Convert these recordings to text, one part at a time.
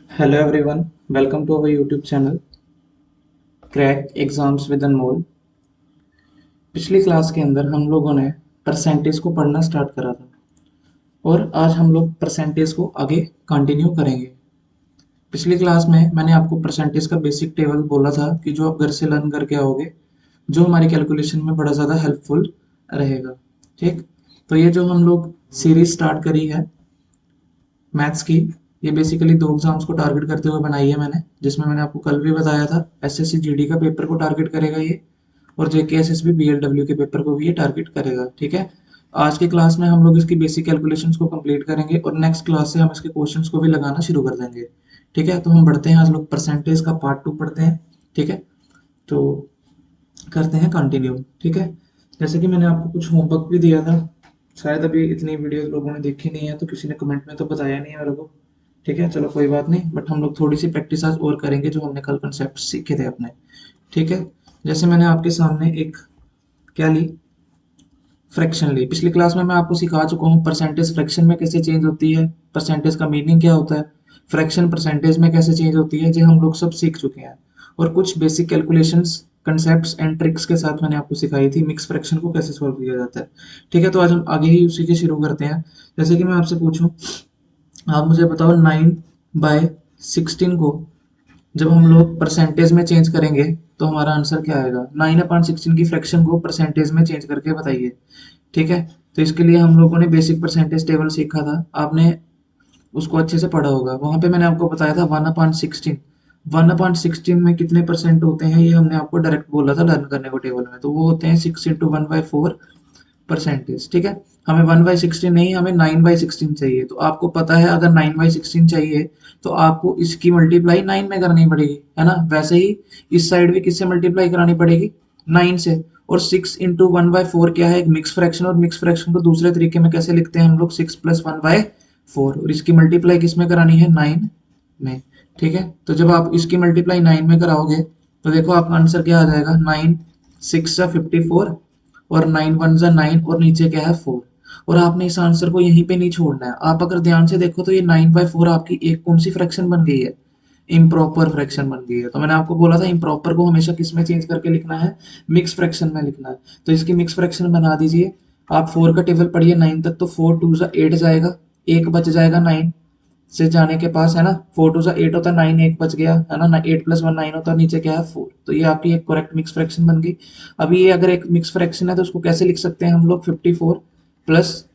Hello everyone, welcome to our YouTube channel crack exams with Anmol. पिछली class के अंदर हम लोगों ने परसेंटेज को पढ़ना स्टार्ट करा था और आज हम लोग परसेंटेज को आगे कंटिन्यू करेंगे। पिछली क्लास में मैंने आपको परसेंटेज का बेसिक टेबल बोला था कि जो आप घर से लर्न करके आओगे, जो हमारी कैलकुलेशन में बड़ा ज़्यादा हेल्पफुल रहेगा। ठीक, तो ये जो हम लोग सीरीज स्टार्ट करी है मैथ्स की, ये बेसिकली दो एग्जाम्स को टारगेट करते हुए बनाई है मैंने, जिसमें मैंने आपको कल भी बताया था एसएससी जीडी का पेपर को टारगेट करेगा ये, और जेकेएसएसबी बीएलडब्ल्यू के पेपर को भी ये टारगेट करेगा। ठीक है, आज की क्लास में हम लोग इसकी बेसिक कैलकुलेशंस को कंप्लीट करेंगे और नेक्स्ट क्लास से हम इसके क्वेश्चंस को भी लगाना शुरू कर देंगे। ठीक है, तो हम बढ़ते हैं, आज लोग परसेंटेज का पार्ट 2 पढ़ते हैं। ठीक है, तो करते हैं कंटिन्यू। ठीक है, जैसे कि मैंने आपको कुछ होमवर्क भी दिया था, शायद अभी इतनी वीडियोस लोगों ने देखी नहीं है तो किसी ने कमेंट में तो बताया नहीं है मेरे को। ठीक है, चलो कोई बात नहीं, बट हम लोग थोड़ी सी प्रैक्टिस आज और करेंगे जो हमने कल कंसेप्ट सीखे थे अपने। ठीक है, जैसे मैंने आपके सामने एक क्या ली, फ्रैक्शन ली। पिछली क्लास में मैं आपको सिखा चुका हूँ परसेंटेज फ्रैक्शन में कैसे चेंज होती है, परसेंटेज का मीनिंग क्या होता है, फ्रैक्शन परसेंटेज में कैसे चेंज होती है, जो हम लोग सब सीख चुके हैं। और कुछ basic calculations, concepts and tricks के साथ मैंने आपको सिखाई थी मिक्स फ्रैक्शन को कैसे सॉल्व किया जाता है। ठीक है, तो आज हम आगे ही उसी के शुरू करते हैं। जैसे कि मैं आपसे पूछूं, आप मुझे बताओ 9/16 को जब हम लोग परसेंटेज में चेंज करेंगे तो हमारा आंसर क्या आएगा। 9/16 की फ्रैक्शन को परसेंटेज में चेंज करके बताइए। ठीक है, तो इसके लिए हम लोगों ने बेसिक परसेंटेज टेबल सीखा था, आपने उसको अच्छे से पढ़ा होगा। वहां पे मैंने आपको बताया था 1/16, 1/16 में कितने परसेंट होते हैं, ये हमने आपको डायरेक्ट बोला था लर्न करने को टेबल में, तो वो होते हैं 6 × 1/4 परसेंटेज। ठीक है, हमें 1/16 नहीं, हमें 9/16 चाहिए। तो आपको पता है अगर 9/16 चाहिए तो आपको इसकी मल्टीप्लाई 9 में करनी पड़ेगी, है ना। वैसे ही इस साइड भी किससे मल्टीप्लाई करानी पड़ेगी, 9 से। और 6 × 1/4 क्या है, एक मिक्स फ्रैक्शन, और मिक्स फ्रैक्शन को दूसरे तरीके में कैसे लिखते हैं हम लोग, 6 + 1/4, और इसकी मल्टीप्लाई किस में करानी है, 9 में। ठीक है, तो जब आप इसकी मल्टीप्लाई 9 में कराओगे तो देखो आपका आंसर क्या आ जाएगा, 9 6 54 और 9 1 9, और नीचे क्या है 4। और आपने इस आंसर को यहीं पे नहीं छोड़ना है, आप अगर ध्यान से देखो तो ये 9/4 आपकी एक कौन सी फ्रैक्शन बन गई है, इम्प्रॉपर फ्रैक्शन बन गई है। तो मैंने आपको बोला था इम्प्रॉपर को हमेशा किस में चेंज करके लिखना है, मिक्स फ्रैक्शन में लिखना है। तो इसकी मिक्स फ्रैक्शन बना दीजिए। आप 4 का टेबल पढ़िए 9 तक, तो 4 2 8 जाएगा, एक बच जाएगा 9 से जाने के पास, है ना। 4 2 8 होता है, 9 एक बच गया, है ना। 8 + 1 9 होता है, नीचे क्या है 4। तो ये आपकी एक करेक्ट मिक्स फ्रैक्शन बन गई। अभी ये अगर एक मिक्स फ्रैक्शन है तो उसको कैसे लिख सकते हैं हम लोग, 54 +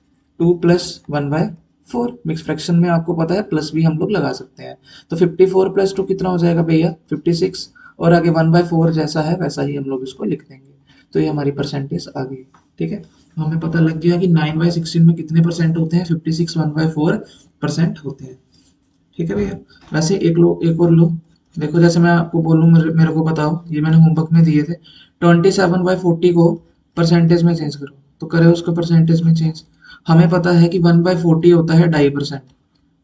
2 + 1/4। मिक्स फ्रैक्शन में आपको पता है प्लस भी हम लोग लगा सकते हैं। तो 54 + 2 कितना हो जाएगा भैया, 56, और आगे 1/4 जैसा है वैसा ही हम लोग इसको लिख देंगे। तो ये हमारी परसेंटेज आ गई। ठीक है, हमें पता लग गया कि 9/16 में कितने परसेंट होते हैं, 56 1/4% होते हैं। ठीक है भैया, वैसे एक और लो। देखो जैसे मैं आपको बोलूँ, मेरे को बताओ, ये मैंने होमवर्क में दिए थे, 27/40 को परसेंटेज में चेंज करो। तो करें उसको परसेंटेज में चेंज। हमें पता है कि 1/40 होता है 2.5%,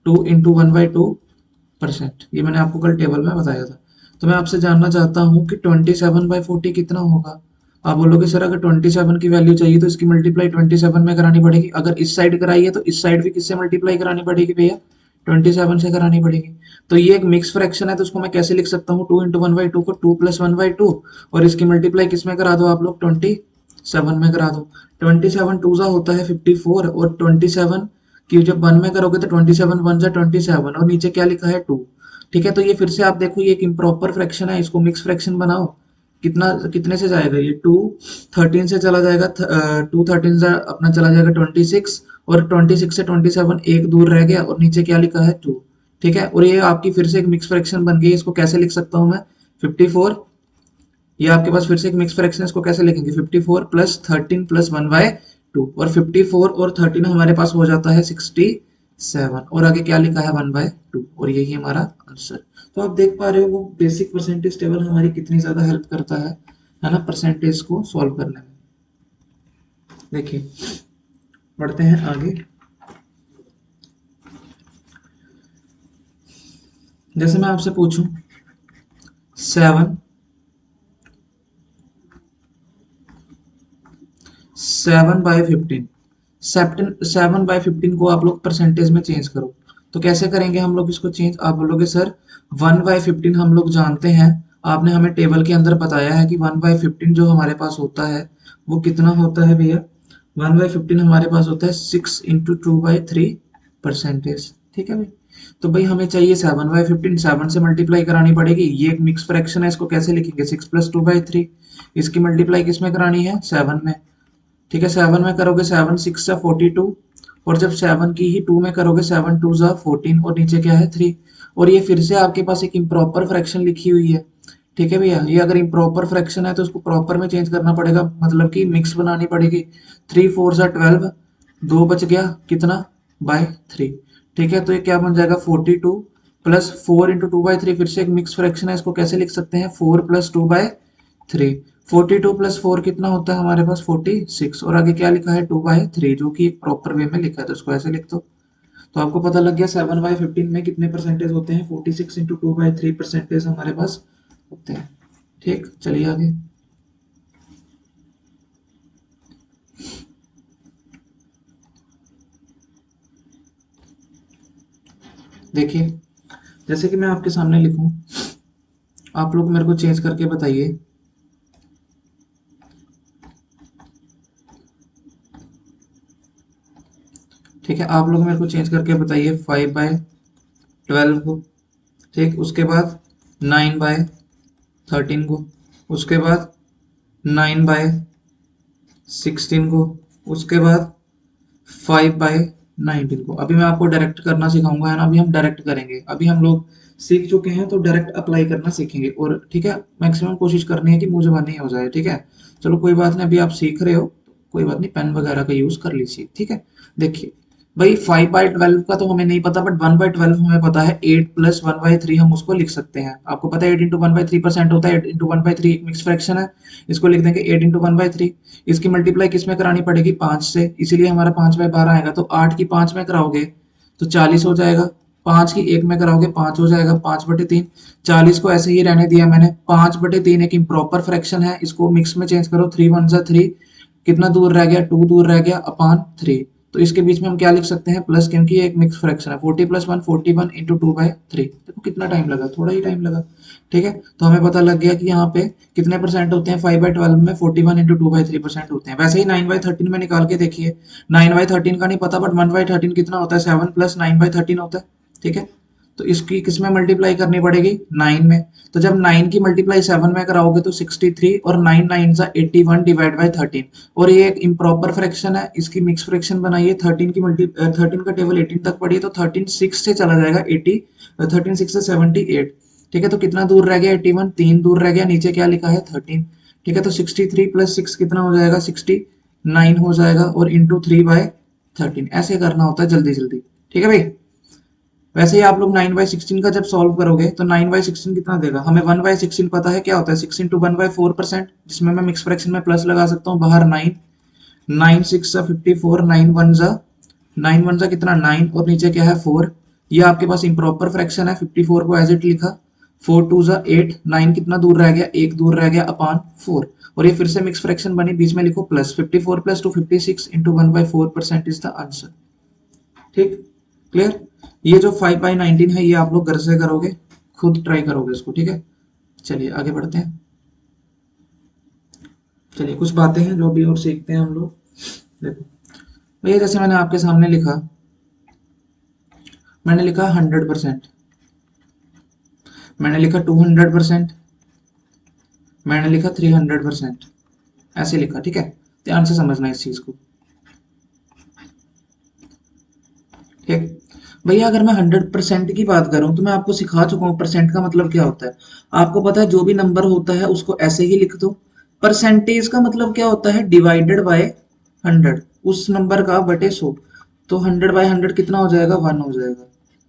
2 × 1/2%। ये मैंने आपको कल टेबल में बताया था। तो मैं आपसे जानना चाहता हूँ कि 27/40 कितना होगा। आप बोलोगे सर अगर 27 की वैल्यू चाहिए तो इसकी मल्टीप्लाई 27 में करानी पड़ेगी, अगर इस साइड कराई है तो इस साइड भी किससे मल्टीप्लाई करानी पड़ेगी भैया, 27 से करानी पड़ेगी। तो ये एक मिक्स फ्रैक्शन है, तो उसको मैं कैसे लिख सकता हूँ, 2 × 1/2 को 2 + 1/2, और इसकी मल्टीप्लाई किस में करा दो आप लोग, 27 में करा दो। 27 2 होता है 54, और 27 कि जब 1 में करोगे तो 27 1 27, और नीचे क्या लिखा है 2। ठीक है, तो ये फिर से आप देखो ये एक इम्प्रॉपर फ्रैक्शन है, इसको मिक्स फ्रैक्शन बनाओ। कितना कितने से जाएगा ये, 2 13 से चला जाएगा, 2 13 से अपना चला जाएगा 26, और 26 से 27 एक दूर रह गया, और नीचे क्या लिखा है 2। ठीक है, और ये आपकी फिर से एक मिक्स फ्रैक्शन बन गई। इसको कैसे लिख सकता हूँ मैं, 54, ये आपके पास फिर से एक मिक्स फ्रैक्शन, इसको कैसे लिखेंगे, 54 + 13 + 1/2, और 54 और 13 हमारे पास हो जाता है 67, और आगे क्या लिखा है 1/2, और यही हमारा आंसर। तो आप देख पा रहे हो वो बेसिक परसेंटेज टेबल हमारी कितनी ज्यादा हेल्प करता है ना, परसेंटेज को सॉल्व करने में। देखिए, बढ़ते हैं आगे। जैसे मैं आपसे पूछूं 7 7/15, 7/15 को आप लोग परसेंटेज में चेंज करो। तो कैसे करेंगे हम लोग इसको चेंज? आप बोलोगे सर 1/15 हम लोग जानते हैं, आपने हमें टेबल के अंदर बताया है कि 1/15 जो हमारे पास होता है वो कितना होता है भैया? 1/15 हमारे पास होता है 6 × 2/3 परसेंटेज। ठीक है भाई। तो भाई हमें चाहिए 7/15, 7 से मल्टीप्लाई करानी पड़ेगी। ये एक मिक्स फ्रैक्शन है, इसको कैसे लिखेंगे? 6 + 2/3। इसकी मल्टीप्लाई किस में करानी है? 7 में। ठीक है, 7 में करोगे 7 6 सा 42, और जब 7 की ही 2 में करोगे 7 2 सा 14, और नीचे क्या है 3। और ये फिर से आपके पास एक इम्प्रॉपर फ्रैक्शन लिखी हुई है। ठीक है भैया, ये अगर इम्प्रॉपर फ्रैक्शन है तो उसको प्रॉपर में चेंज करना पड़ेगा, मतलब कि मिक्स बनानी पड़ेगी। 3 4 सा 12, 2 बच गया कितना? बाय 3। ठीक है, तो ये क्या बन जाएगा? 42 प्लस 4 × 2/3, फिर से एक मिक्स फ्रैक्शन है, इसको कैसे लिख सकते हैं? 4 + 2/3। 42 + 4 कितना होता है हमारे पास? 46, और आगे क्या लिखा है? 2/3, जो कि एक प्रॉपर वे में लिखा है, तो इसको ऐसे लिख दो। तो आपको पता लग गया 7/15 में कितने परसेंटेज होते हैं? 46 × 2/3 परसेंटेज हमारे पास होते हैं। ठीक, चलिए आगे देखिए। जैसे कि मैं आपके सामने लिखूं, आप लोग मेरे को चेंज करके बताइए। ठीक है, आप लोग मेरे को चेंज करके बताइए 5/12 को। ठीक, उसके बाद 9/13 को, उसके बाद 9/16 को, उसके बाद 5/19 को। अभी मैं आपको डायरेक्ट करना सिखाऊंगा, है ना? अभी हम डायरेक्ट करेंगे। अभी हम लोग सीख चुके हैं तो डायरेक्ट अप्लाई करना सीखेंगे। और ठीक है, मैक्सिमम कोशिश करनी है कि मुंह ज़बानी हो जाए। ठीक है, चलो कोई बात नहीं, अभी आप सीख रहे हो, कोई बात नहीं, पेन वगैरह का यूज़ कर लीजिए। ठीक है, देखिए भाई 5/12 का तो हमें नहीं पता, बट 1/12 हमें पता है। 8 + 1/3 हम उसको लिख सकते हैं। आपको पता है 8 × 1/3% होता है। 8 × 1/3 एक मिक्स फ्रैक्शन है, इसको लिख देंगे 8 × 1/3। इसकी मल्टीप्लाई किस में करानी पड़ेगी? 5 से, इसीलिए हमारा 5/12 आएगा। तो 8 की 5 में कराओगे तो 40 हो जाएगा। 5 की 1 में कराओगे 5 हो जाएगा, 5/3। 40 को ऐसे ही रहने दिया मैंने। 5/3 एक इम्प्रॉपर फ्रैक्शन है, इसको मिक्स में चेंज करो। 3 1 सा 3, कितना दूर रह गया? 2 दूर रह गया, अपान 3। तो इसके बीच में हम क्या लिख सकते हैं? प्लस, क्योंकि ये एक मिक्स फ्रैक्शन है। 40 + 1 41 × 2/3। देखो कितना टाइम लगा, थोड़ा ही टाइम लगा। ठीक है, तो हमें पता लग गया कि यहाँ पे कितने परसेंट होते हैं? 5/12 में 41 × 2/3% होते हैं। वैसे ही 9/13 में निकाल के देखिए। 9/13 का नहीं पता, बट 1/13 कितना होता है? 7 + 9/13 होता है। ठीक है, तो इसकी किस में मल्टीप्लाई करनी पड़ेगी? 9 में। तो जब 9 की मल्टीप्लाई 7 में कराओगे तो 63, और 9 9 सा 81 / 13। और ये एक इम्प्रॉपर फ्रैक्शन है, इसकी मिक्स फ्रैक्शन बनाइए। 13 का टेबल 18 तक पढ़िए, तो 13 6 से चला जाएगा 80, 13 6 से 78। ठीक है, तो कितना दूर रह गया? 81, 3 दूर रह गया, नीचे क्या लिखा है? 13। ठीक है, तो 63 + 6 कितना हो जाएगा? 69 हो जाएगा, और इंटू 3/13। ऐसे करना होता है जल्दी जल्दी। ठीक है भाई। वैसे ही आप लोग 9/16 का जब सॉल्व करोगे तो 9/16 कितना देगा? हमें 1/16 पता है क्या होता है? 6 × 1/4%, जिसमें मैं मिक्स फ्रैक्शन में प्लस लगा सकता हूँ, बाहर 9। 9 6 सा 54, 9 1 सा कितना? 9, और नीचे क्या है? 4। ये आपके पास इम्प्रॉपर फ्रैक्शन है, 54 को एज इट लिखा। 4 2 सा 8, 9 कितना दूर रह गया? 1 दूर रह गया, अपान 4। और ये फिर से मिक्स फ्रैक्शन बनी, बीच में लिखो प्लस। 54 + 2 56 × 1/4% is the answer. ठीक, क्लियर? ये जो 5/19 है, ये आप लोग घर से करोगे, खुद ट्राई करोगे इसको। ठीक है, चलिए आगे बढ़ते हैं। चलिए कुछ बातें हैं जो अभी और सीखते हैं हम लोग। देखो भैया, जैसे मैंने आपके सामने लिखा, मैंने लिखा 100%, मैंने लिखा 200%, मैंने लिखा 300%, ऐसे लिखा। ठीक है, ध्यान से समझना इस चीज को। ठीक भैया, अगर मैं 100% की बात करूं तो मैं आपको सिखा चुका हूं परसेंट का मतलब क्या होता है। आपको पता है जो भी नंबर होता है उसको ऐसे ही लिख दो। परसेंटेज का मतलब क्या होता है? डिवाइडेड बाय 100, उस नंबर का बटे 100। तो 100/100 कितना हो जाएगा? 1 हो जाएगा।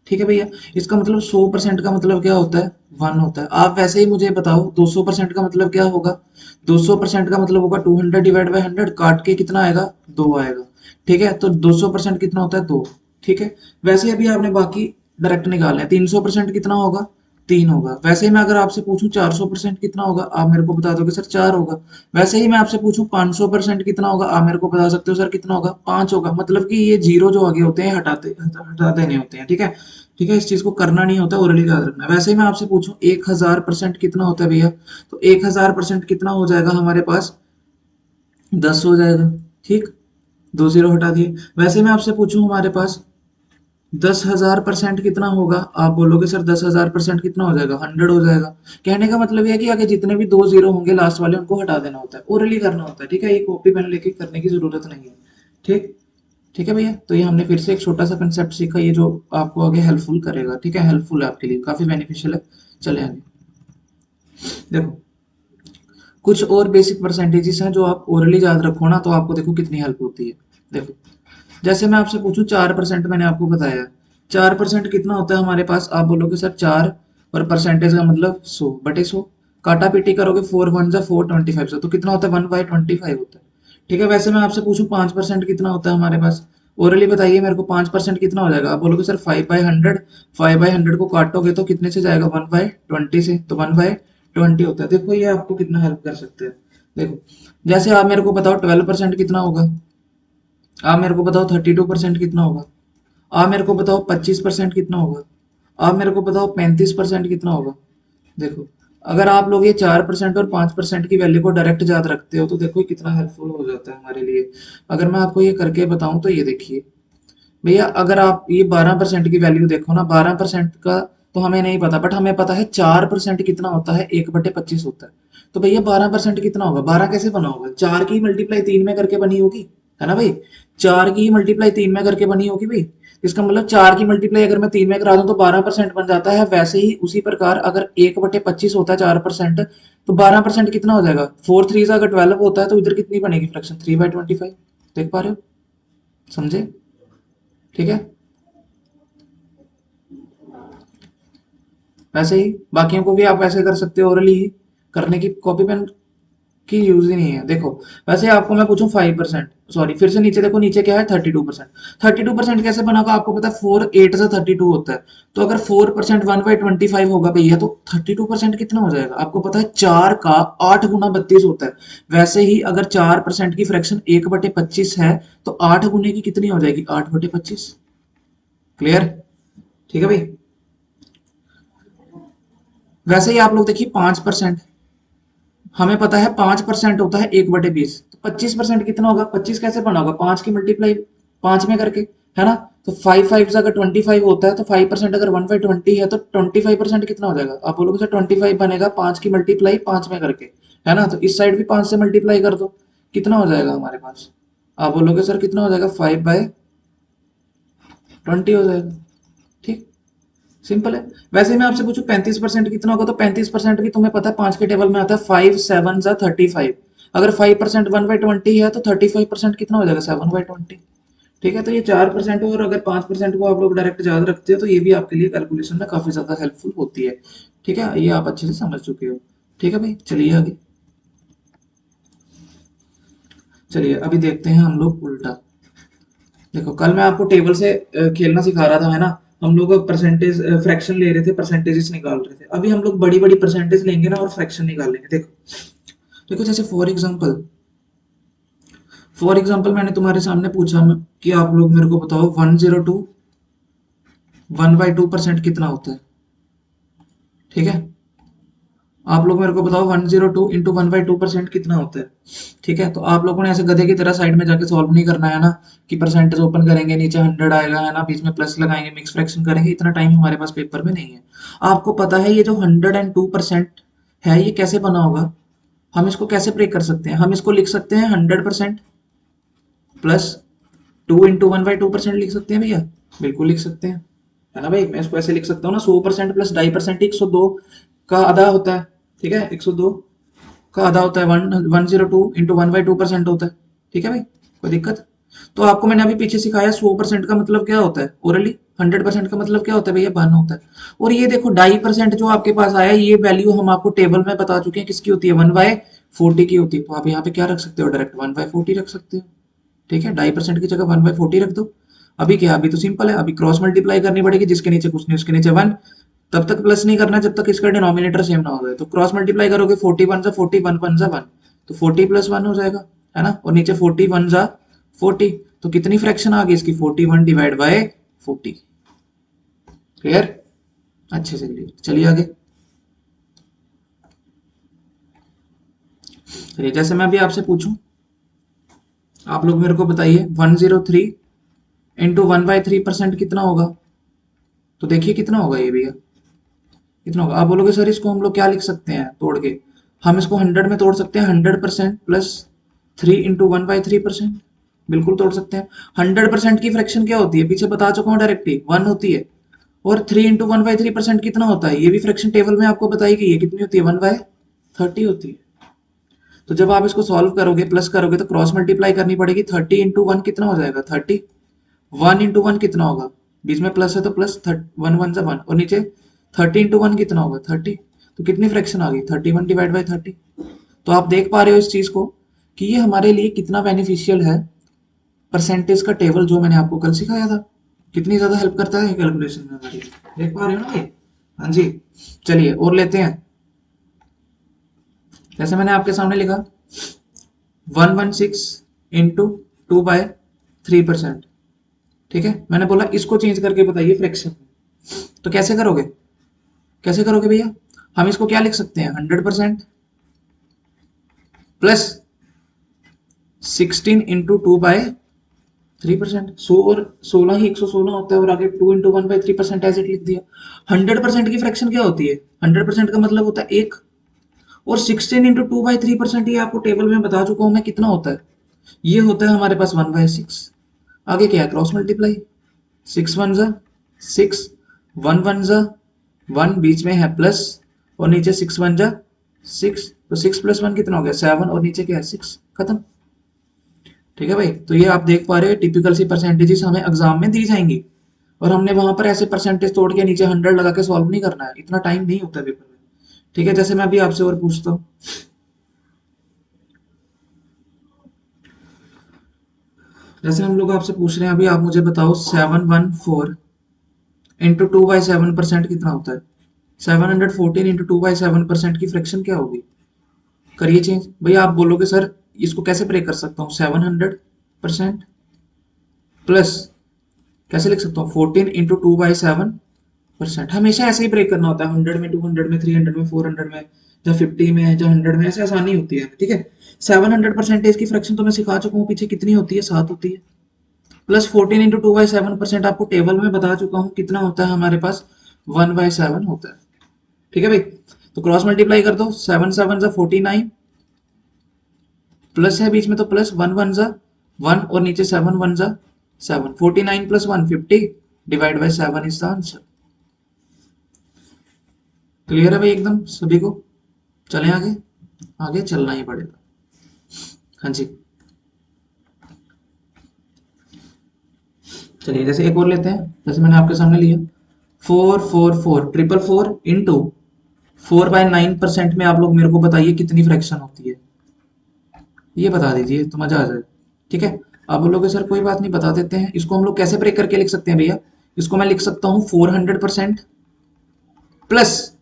ठीक है भैया, इसका मतलब 100% का मतलब क्या होता है? 1 होता है। आप वैसे ही मुझे बताओ 200% का मतलब क्या होगा? 200% का मतलब होगा 200/100, काट के कितना आएगा? 2 आएगा। ठीक है, तो 200% कितना होता है? 2। ठीक है, वैसे अभी आपने बाकी डायरेक्ट निकालना है। 300% कितना होगा? 3 होगा। वैसे ही मैं अगर आपसे पूछूं 400% कितना होगा, आप मेरे को बता दोगे सर 4 होगा। वैसे ही मैं आपसे पूछूं 500% कितना होगा, आप मेरे को बता सकते हो सर कितना होगा, 5 होगा। मतलब कि ये जीरो जो आगे होते हैं हटा देने होते हैं, ठीक है। ठीक है, इस चीज को करना नहीं होता, ओरली याद रखना है। वैसे ही मैं आपसे पूछूं 1000% कितना होता है भैया, तो 1000% कितना हो जाएगा हमारे पास, 10 हो जाएगा। ठीक, 2 जीरो हटा दिए। वैसे मैं आपसे पूछूं हमारे पास 10,000% कितना होगा, आप बोलोगे सर 10,000% कितना हो जाएगा, 100 हो जाएगा। कहने का मतलब यह है कि आगे जितने भी 2 जीरो होंगे लास्ट वाले उनको हटा देना होता है, ओरली करना होता है, ठीक है। ये कॉपी पेन लेके करने की जरूरत नहीं है। ठीक, ठीक है भैया। तो ये हमने फिर से एक छोटा सा कंसेप्ट सीखा, ये जो आपको आगे हेल्पफुल करेगा, ठीक है, हेल्पफुल है आपके लिए, काफी बेनिफिशियल है। चले आगे देखो, कुछ और बेसिक परसेंटेजेस हैं जो आप ओरली याद रखो ना, तो आपको देखो कितनी हेल्प होती है। देखो, जैसे मैं आपसे पूछूं 4%, मैंने आपको बताया 4% कितना होता है हमारे पास, आप बोलोगे सर 4 और परसेंटेज का मतलब 100/100, काटा पीटी करोगे 4 1 जा 4 25 तो कितना होता है 1/25 होता है। ठीक है, वैसे मैं आपसे पूछूं 5% कितना होता है हमारे पास, ओरली बताइए मेरे को 5% कितना हो जाएगा, आप बोलोगे सर 5/100। 5/100 को काटोगे तो कितने से जाएगा, 1/20 से, तो 1/20 होता है। देखो ये आपको कितना हेल्प कर सकते हैं। देखो, जैसे आप मेरे को बताओ 12% कितना होगा, आप मेरे को बताओ 32% कितना होगा, आप मेरे को बताओ 25% कितना होगा, आप मेरे को बताओ 35% कितना होगा। देखो, अगर आप लोग ये 4% और 5% की वैल्यू को डायरेक्ट याद रखते हो तो देखो ये कितना हेल्पफुल हो जाता है हमारे लिए। अगर मैं आपको ये करके बताऊं तो ये देखिए भैया, अगर आप ये 12% की वैल्यू देखो ना, 12% का तो हमें नहीं पता, बट हमें पता है 4% कितना होता है, 1/25 होता है। तो भैया 12% कितना होगा, 12 कैसे बना होगा, 4 की मल्टीप्लाई 3 में करके बनी होगी, है ना भाई। 4 की मल्टीप्लाई 3 में करके बनी होगी भाई। इसका मतलब 4 की मल्टीप्लाई अगर मैं 3 में करा दूं तो 12% बन जाता है। वैसे ही उसी प्रकार अगर 1/25 होता है 4%, तो 12% कितना हो जाएगा, 4 3 अगर 12 होता है तो इधर कितनी बनेगी फ्रैक्शन, 3/25। देख पा रहे हो, समझे, ठीक है। वैसे ही बाकियों को भी आप ऐसे कर सकते हो, ओरली ही करने की, कॉपी पेन की यूज ही नहीं है। देखो, वैसे आपको मैं पूछूं 5%, सॉरी फिर से नीचे देखो, नीचे क्या है 32%। 32% कैसे बना होगा, आपको पता है 4 8 जा 32 होता है। तो अगर 4% 1/25 होगा भैया, तो 32% कितना हो जाएगा, आपको पता है 4 का 8 गुना 32 होता है। वैसे ही अगर 4% की फ्रैक्शन 1/25 है, तो 8 गुने की कितनी हो जाएगी, 8/25। क्लियर, ठीक है भाई। वैसे ही आप लोग देखिए 5%, हमें पता है 5% होता है 1/20, तो 25% कितना होगा, 25 कैसे बना होगा, 5 की मल्टीप्लाई 5 में करके, है ना। तो 5 5 अगर 25 होता है, तो 5% अगर 1/20 है तो 25% कितना हो जाएगा, आप बोलोगे सर 25 बनेगा 5 की मल्टीप्लाई 5 में करके, है ना। तो इस साइड भी 5 से मल्टीप्लाई कर दो, कितना हो जाएगा हमारे पास, आप बोलोगे सर कितना हो जाएगा, 5/20 हो जाएगा। ठीक, सिंपल है। वैसे ही मैं आपसे पूछूं 35% कितना होगा, तो 35% भी तुम्हें पता है 5 के टेबल में आता है, 5 7 जा 35। अगर 5% 1/20 है तो 35% कितना हो जाएगा, 7/20। ठीक है, तो ये 4% और अगर 5% को आप लोग डायरेक्ट याद रखते हो तो ये भी आपके लिए कैलकुलेशन में काफी ज्यादा हेल्पफुल होती है। ठीक है, ये आप अच्छे से समझ चुके हो। ठीक है भाई, चलिए आगे। चलिए अभी देखते हैं हम लोग उल्टा। देखो, कल मैं आपको टेबल से खेलना सिखा रहा था, है ना। हम लोग परसेंटेज फ्रैक्शन ले रहे थे, परसेंटेजेस निकाल रहे थे। अभी हम लोग बड़ी बड़ी परसेंटेज लेंगे ना और फ्रैक्शन निकालेंगे। देखो, देखो जैसे फॉर एग्जांपल मैंने तुम्हारे सामने पूछा कि आप लोग मेरे को बताओ 102 1/2% कितना होता है। ठीक है, आप लोग मेरे को बताओ 102 इंटू 1/2% कितना होता है। ठीक है, तो आप लोगों ने ऐसे गधे की तरह साइड में जाके सॉल्व नहीं करना है ना, कि परसेंटेज ओपन करेंगे नीचे 100 आएगा, है ना, बीच में प्लस लगाएंगे, मिक्स फ्रैक्शन करेंगे। इतना टाइम हमारे पास पेपर में नहीं है। आपको पता है ये जो 102% है ये कैसे बना होगा, हम इसको कैसे ब्रेक कर सकते हैं, हम इसको लिख सकते हैं 100% प्लस 2 इंटू 1/2% लिख सकते हैं भैया, बिल्कुल लिख सकते हैं, है ना भाई। मैं इसको ऐसे लिख सकता हूँ ना, 100% प्लस 2.5% 102 का आधा होता है। ठीक है, 102 का आधा होता है 102 इंटू 1/2% होता है। ठीक है भाई, कोई दिक्कत। तो आपको मैंने अभी पीछे सिखाया 100% का मतलब क्या होता है ओरली, 100% का मतलब क्या होता है भैया, 1 होता है। और ये देखो 2.5% जो आपके पास आया, ये वैल्यू हम आपको टेबल में बता चुके हैं किसकी होती है, 1/40 की होती है। तो आप यहाँ पे क्या रख सकते हो, डायरेक्ट 1/40 रख सकते हो। ठीक है, 2.5% की जगह 1/40 रख दो। अभी क्या, अभी तो सिंपल है, अभी क्रॉस मल्टीप्लाई करनी पड़ेगी, जिसके नीचे कुछ नहीं उसके नीचे 1। तब तक प्लस नहीं करना जब तक इसका डिनोमिनेटर सेम ना हो जाए। तो क्रॉस मल्टीप्लाई करोगे 41 जा 40, 1 जा 1, तो 40 प्लस 1 हो जाएगा, है ना। और नीचे 41 जा 40, तो कितनी फ्रैक्शन आ गई इसकी, 41 डिवाइड बाय 40। क्लियर, अच्छे से क्लियर। चलिए आगे। चलिए जैसे मैं अभी आपसे पूछूं, आप लोग मेरे को बताइए 103 इंटू 1/3% कितना होगा। तो देखिए कितना होगा ये भैया, कितना होगा। आप बोलोगे सर इसको हम लोग क्या लिख सकते हैं तोड़ के, हम इसको 100 में तोड़ सकते हैं। 100% प्लस 3 इंटू 1/3%, बिल्कुल तोड़ सकते हैं। 100% की फ्रैक्शन क्या होती है, पीछे बता चुका हूँ डायरेक्टली, 1 होती है। और 3 इंटू 1/3% कितना होता है, ये भी फ्रैक्शन टेबल में आपको बताई गई है, कितनी होती है, 1/30 होती है। तो जब आप इसको सॉल्व करोगे, प्लस करोगे, तो क्रॉस मल्टीप्लाई करनी पड़ेगी। 30 इंटू 1 कितना हो जाएगा, 30। 1 इंटू 1 कितना होगा, बीच में प्लस है तो प्लस, 1 1 जा 1, और नीचे 30 इंटू 1 कितना होगा, 30। तो कितनी फ्रैक्शन आ गई, 31 डिवाइड बाई 30। तो आप देख पा रहे हो इस चीज को कि ये हमारे लिए कितना बेनिफिशियल है। परसेंटेज का टेबल जो मैंने आपको कल सिखाया था, कितनी ज्यादा हेल्प करता है कैलकुलेशन में हमारी, देख पा रहे हो ना ये। हाँ जी, चलिए और लेते हैं। जैसे मैंने आपके सामने लिखा 116 इंटू 2/3%, ठीक है। मैंने बोला इसको चेंज करके बताइए फ्रैक्शन में। तो कैसे करोगे, कैसे करोगे भैया, हम इसको क्या लिख सकते हैं, 100% प्लस 16 इंटू 2/3%। 100 और 16 ही 116 होता है, और आगे 2 इंटू 1/3% एज इट लिख दिया। 100% की फ्रैक्शन क्या होती है, 100% का मतलब होता है 1, और 16 इंटू 2/3% ये आपको टेबल में बता चुका हूं मैं कितना होता है, ये होता है हमारे पास 1/6। आगे क्या है, क्रॉस मल्टीप्लाई, 6 1 जा 6, 1 1 जा 1, बीच में है प्लस, और नीचे 6 1 जा 6, तो 6 प्लस 1 कितना हो गया, 7, और नीचे क्या है 6, खत्म। ठीक है भाई, तो ये आप देख पा रहे हो टिपिकल सी परसेंटेजेस हमें एग्जाम में दी जाएंगी, और हमने वहां पर ऐसे परसेंटेज तोड़ के नीचे 100 लगा के सॉल्व नहीं करना है, इतना टाइम नहीं होता पेपर में। ठीक है, जैसे मैं अभी आपसे और पूछता हूँ, जैसे हम लोग आपसे पूछ रहे हैं अभी, आप मुझे बताओ 714 इंटू 2/7% कितना होता है। 714 इंटू 2/7% की फ्रैक्शन क्या होगी, करिए चेंज। भैया आप बोलोगे सर इसको कैसे ब्रेक कर सकता हूँ, 700% प्लस, कैसे लिख सकता हूँ, 14 इंटू 2/7%। हमेशा ऐसे ही ब्रेक करना होता है, 100 में, 200 में, 300 में, 400 में, या 50 में, या 100 में, ऐसे आसानी होती है, ठीक है। 700% की फ्रैक्शन तो मैं सिखा चुका हूँ पीछे, कितनी होती है, 7 होती है। प्लस 14 इंटू 2/7% आपको टेबल में बता चुका हूँ कितना होता है हमारे पास, 1/7 होता है। ठीक है भाई, तो क्रॉस मल्टीप्लाई कर दो, 7 7 जा 49, प्लस है बीच में तो प्लस, 1 1 जा 1, और नीचे 7 1 जा 7, 49 plus 1 50 divide by 7 is the answer. Clear है भाई एकदम सभी को, चलें आगे, आगे चलना ही पड़ेगा। हाँ जी, चलिए जैसे एक और लेते हैं, जैसे मैंने आपके सामने लिया 444 इंटू 4/9% में, आप लोग मेरे को बताइए कितनी फ्रैक्शन होती है, ये बता दीजिए तो मजा आ जाए। ठीक है, आप बोलोगे सर कोई बात नहीं, बता देते हैं। इसको हम लोग कैसे ब्रेक करके लिख सकते हैं भैया, इसको मैं लिख सकता हूँ 400% प्लस,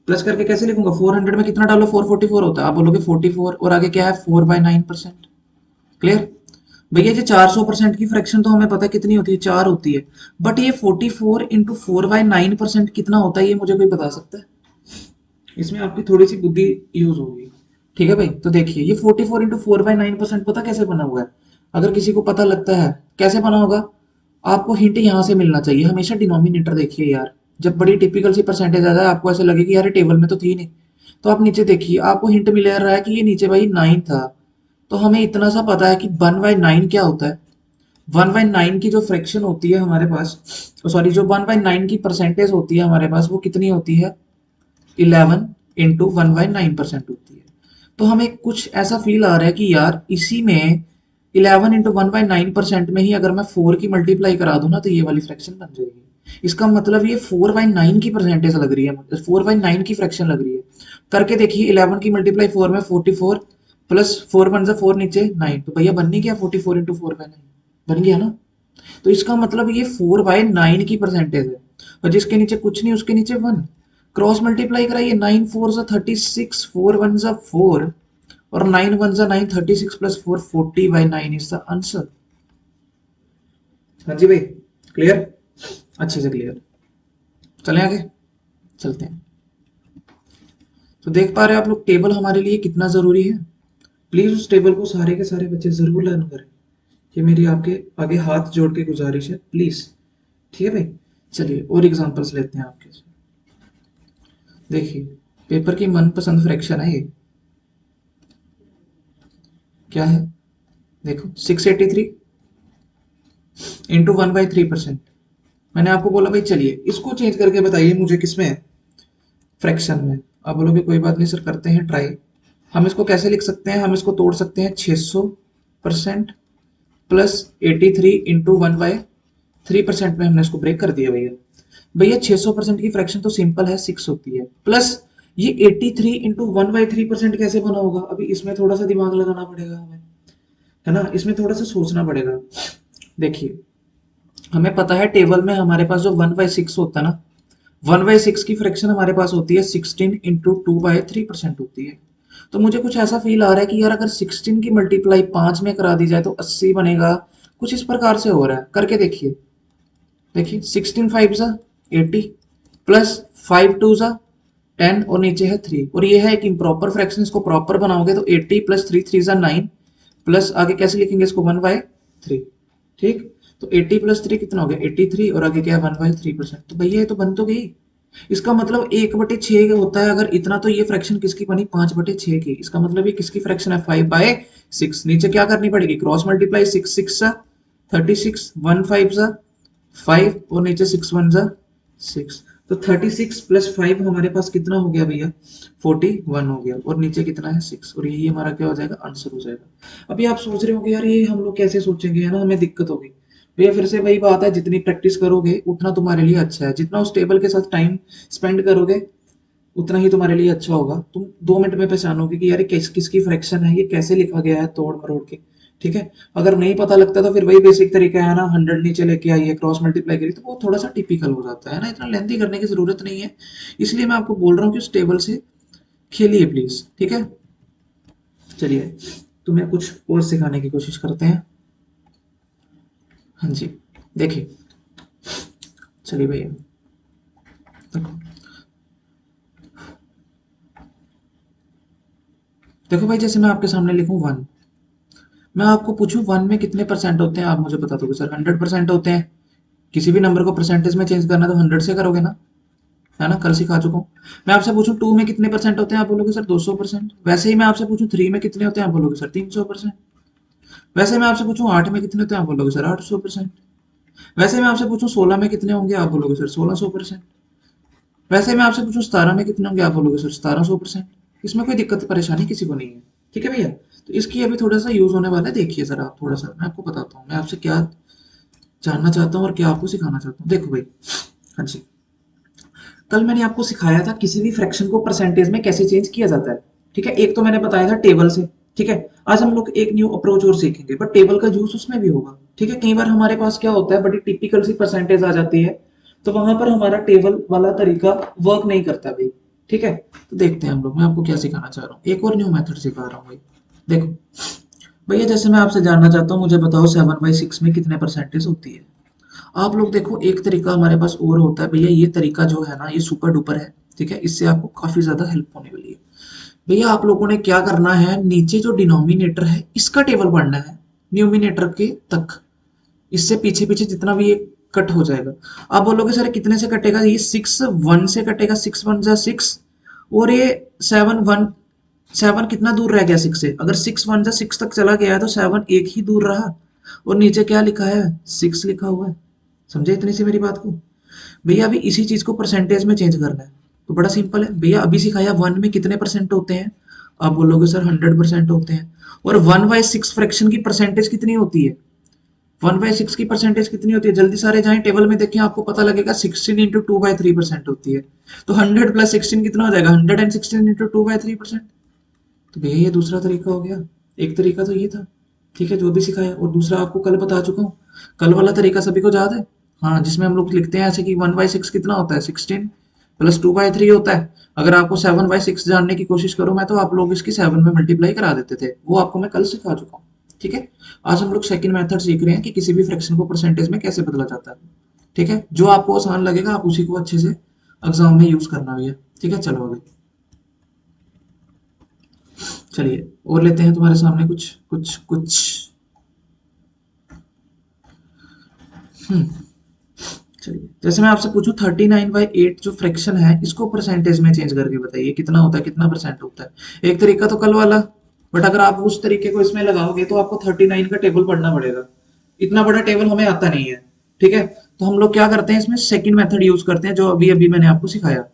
प्लस करके कैसे लिखूंगा, 400 में कितना डालो, 444 होता है, आप बोलोगे 44, और आगे क्या है 4/9%। क्लियर भैया, ये 400% की फ्रैक्शन तो हमें पता है कितनी होती है, 4 होती है, बट ये 44 इंटू 4/9% कितना होता है, ये मुझे कोई बता सकता है, इसमें आपकी थोड़ी सी बुद्धि यूज होगी। ठीक है भाई, तो देखिए ये 44 इंटू 4/9% पता कैसे बना हुआ है, अगर किसी को पता लगता है कैसे बना होगा, आपको हिंट यहाँ से मिलना चाहिए। हमेशा डिनोमिनेटर देखिए यार, जब बड़ी टिपिकल सी परसेंटेज आ जाए आपको ऐसे लगे कि यार टेबल में तो थी नहीं, तो आप नीचे देखिए, आपको हिंट मिल रहा है कि ये नीचे भाई 9 था, तो हमें इतना सा पता है कि 1/9 क्या होता है। 1/9 की जो फ्रैक्शन होती है हमारे पास, सॉरी, जो 1/9 की परसेंटेज होती है हमारे पास, वो कितनी होती है, 11 इंटू 1/9% होती है। तो हमें कुछ ऐसा फील आ रहा है कि यार इसी में 11 इंटू 1/9% में ही अगर मैं 4 की मल्टीप्लाई करा दूं ना, तो ये वाली फ्रैक्शन बन जाएगी। इसका मतलब ये 4/9 की परसेंटेज लग रही है, 4/9 की फ्रैक्शन लग रही है। करके देखिए, 11 की मल्टीप्लाई 4 में 44, प्लस 4 1 जा 4, नीचे 9, तो भैया बन नहीं गया 44 इंटू 4/9, बन गया ना। तो इसका मतलब ये 4/9 की परसेंटेज है। और जिसके नीचे कुछ नहीं उसके नीचे 1। क्रॉस मल्टीप्लाई कराइए, 9 4 जा 36, 4 1 जा 4 और 9 1 जा 9, 36 प्लस 4 40/9 इज द आंसर। हाँ जी भाई, क्लियर, अच्छे से क्लियर। चलें आगे, चलते हैं। तो देख पा रहे हैं आप लोग टेबल हमारे लिए कितना जरूरी है। प्लीज उस टेबल को सारे के सारे बच्चे जरूर लर्न करें, ये मेरी आपके आगे हाथ जोड़ के गुजारिश है, प्लीज। ठीक है भाई, चलिए और एग्जांपल्स लेते हैं आपके। देखिए, पेपर की मनपसंद फ्रैक्शन है ये, क्या है, देखो 683 इंटू 1/3%। मैंने आपको बोला भाई चलिए इसको चेंज करके बताइए मुझे किसमें है, फ्रैक्शन में। आप बोलोगे कोई बात नहीं सर, करते हैं ट्राई। हम इसको कैसे लिख सकते हैं, हम इसको तोड़ सकते हैं 600% प्लस 83 इंटू 1/3% में हमने इसको ब्रेक कर दिया भैया। भैया 600% की फ्रैक्शन तो सिंपल है, 6 होती है, प्लस ये 83 इंटू 1/3% कैसे बना होगा, अभी इसमें थोड़ा सा दिमाग लगाना पड़ेगा हमें, है ना, इसमें थोड़ा सा सोचना पड़ेगा। देखिए, हमें पता है टेबल में हमारे पास जो 1/6 होता है ना, 1/6 की फ्रैक्शन हमारे पास होती है 16 इंटू 2/3% होती है। तो मुझे कुछ ऐसा फील आ रहा है कि यार अगर 16 की मल्टीप्लाई 5 में करा दी जाए तो 80 बनेगा, कुछ इस प्रकार से हो रहा है, करके देखिए। देखिए 16 5 जा 80 प्लस 5 2 जा 10 और नीचे है 3, और ये है एक इम्प्रॉपर फ्रैक्शन, इसको प्रॉपर बनाओगे तो 80 प्लस 3 3 जा 9 प्लस आगे कैसे लिखेंगे इसको 1/3। ठीक, तो 80 प्लस 3 कितना हो गया 83 और आगे क्या है 1/3%। तो भैया ये तो बन तो गई, इसका मतलब 1/6 होता है अगर इतना, तो ये फ्रैक्शन किसकी बनी 5/6 की, इसका मतलब ये किसकी फ्रैक्शन है 5/6। नीचे क्या करनी पड़ेगी, क्रॉस मल्टीप्लाई, 6 6 सा 36, 1 5 सा 5 और नीचे 6 1 जा 6। तो 36 प्लस 5 हमारे पास कितना हो गया भैया 41 हो गया, और नीचे कितना है 6, और यही हमारा क्या हो जाएगा आंसर हो जाएगा। अभी आप सोच रहे होंगे यार ये हम लोग कैसे सोचेंगे, है ना, हमें दिक्कत होगी। भैया फिर से वही बात है, जितनी प्रैक्टिस करोगे उतना तुम्हारे लिए अच्छा है, जितना उस टेबल के साथ टाइम स्पेंड करोगे उतना ही तुम्हारे लिए अच्छा होगा। तुम 2 मिनट में पहचानोगे कि यार किसकी फ्रैक्शन है, ये कैसे लिखा गया है तोड़ मरोड़ के। ठीक है, अगर नहीं पता लगता तो फिर वही बेसिक तरीका है ना, 100 नीचे लेके आइए, क्रॉस मल्टीप्लाई करिए, तो वो थोड़ा सा टिपिकल हो जाता है ना, इतना लेंथी करने की जरूरत नहीं है। इसलिए मैं आपको बोल रहा हूँ कि उस टेबल से खेलिए प्लीज, ठीक है। चलिए तुम्हें कुछ और सिखाने की कोशिश करते हैं। हाँ जी, देखिए, चलिए भैया देखो, देखो भाई जैसे मैं आपके सामने लिखूं 1, मैं आपको पूछूं 1 में कितने परसेंट होते हैं, आप मुझे बता दोगे सर 100% होते हैं। किसी भी नंबर को परसेंटेज में चेंज करना तो 100 से करोगे ना, है ना, कल सिखा चुका हूँ। मैं आपसे पूछूं 2 में कितने परसेंट होते हैं, आप बोलोगे सर 200%। वैसे ही मैं आपसे पूछूं 3 में कितने होते हैं, आप बोलोगे सर 300%। वैसे मैं आपसे पूछूं 8 में कितने होते हैं, आप बोलोगे सर 800%। वैसे मैं आपसे पूछूं 16 में कितने होंगे, आप बोलोगे सर 1600%। वैसे मैं आपसे पूछूं 17 में कितने होंगे, आप बोलोगे सर 1700%। इसमें कोई दिक्कत परेशानी किसी को नहीं है, ठीक है भैया। तो इसकी अभी थोड़ा सा यूज होने वाला है, देखिए सर आप थोड़ा सा, मैं आपको बताता हूँ मैं आपसे क्या जानना चाहता हूँ और क्या आपको सिखाना चाहता हूँ। देखो भाई, हाँ जी, कल मैंने आपको सिखाया था किसी भी फ्रैक्शन को परसेंटेज में कैसे चेंज किया जाता है। ठीक है, एक तो मैंने बताया था टेबल से। ठीक है, आज हम लोग एक न्यू अप्रोच और सीखेंगे, बट टेबल का यूज उसमें भी होगा। ठीक है, कई बार हमारे पास क्या होता है, बड़ी टिपिकल सी परसेंटेज आ जाती है, तो वहां पर हमारा टेबल वाला तरीका वर्क नहीं करता भाई। ठीक है, तो देखते हैं हम लोग, मैं आपको क्या सिखाना चाह रहा हूँ, एक और न्यू मेथड सिखा रहा हूँ भाई। देखो भैया, जैसे मैं आपसे जानना चाहता हूँ, मुझे बताओ 7/6 में कितने परसेंटेज होती है। आप लोग देखो, एक तरीका हमारे पास और होता है भैया, ये तरीका जो है ना ये सुपर डुपर है। ठीक है, इससे आपको काफी ज्यादा हेल्प होने वाली है। भैया आप लोगों ने क्या करना है, नीचे जो डिनोमिनेटर है इसका टेबल पढ़ना है न्यूमिनेटर के तक, इससे पीछे पीछे जितना भी ये कट हो जाएगा। आप बोलोगे सर कितने से कटेगा, ये 6 1 से कटेगा, 6 1 जा 6, और ये 7 1, 7 कितना दूर रह गया 6 से, अगर 6 1 जा 6 तक चला गया है तो 7 एक ही दूर रहा, और नीचे क्या लिखा है 6 लिखा हुआ है। समझे इतनी सी मेरी बात को। भैया अभी इसी चीज को परसेंटेज में चेंज करना है, तो बड़ा सिंपल है भैया, अभी सिखाया 1 में कितने परसेंट होते हैं, आप बोलोगे सर 100% होते हैं। और 1/6 फ्रैक्शन की परसेंटेज कितनी होती है, 1/6 की परसेंटेज कितनी होती है, जल्दी सारे जाएं टेबल में देखें, आपको पता लगेगा 16 इंटू 2/3% होती है। तो 100 प्लस 16 कितना हो जाएगा, 116 इंटू 2/3%। तो भैया ये दूसरा तरीका हो गया, एक तरीका तो ये था, ठीक है, जो भी सिखाया, और दूसरा आपको कल बता चुका हूँ। कल वाला तरीका सभी को याद है, हाँ, जिसमें हम लोग लिखते हैं ऐसे कि 1/6 कितना होता है, 16 प्लस 2/3 होता है। अगर आपको 7/6 जानने की कोशिश करो मैं, तो आप लोग इसकी 7 में मल्टीप्लाई करा देते थे, वो आपको मैं कल सिखा चुका हूँ। ठीक है, आज हम लोग सेकंड मेथड सीख रहे हैं कि किसी भी फ्रैक्शन को परसेंटेज में कैसे बदला जाता है। ठीक है, जो आपको आसान लगेगा आप उसी को अच्छे से एग्जाम में यूज करना भैया। ठीक है, चलो आगे चलिए और लेते हैं तुम्हारे सामने कुछ कुछ कुछ। हम्म चलिए, जैसे मैं आपसे पूछूं 39/8 जो फ्रैक्शन है इसको परसेंटेज में चेंज करके बताइए कितना होता है, कितना परसेंट होता है। एक तरीका तो कल वाला, बट अगर आप उस तरीके को इसमें लगाओगे तो आपको 39 का टेबल पढ़ना पड़ेगा। इतना बड़ा टेबल हमें आता नहीं है। ठीक है, तो हम लोग क्या करते हैं इसमें सेकंड मेथड यूज करते हैं जो अभी अभी मैंने आपको सिखाया।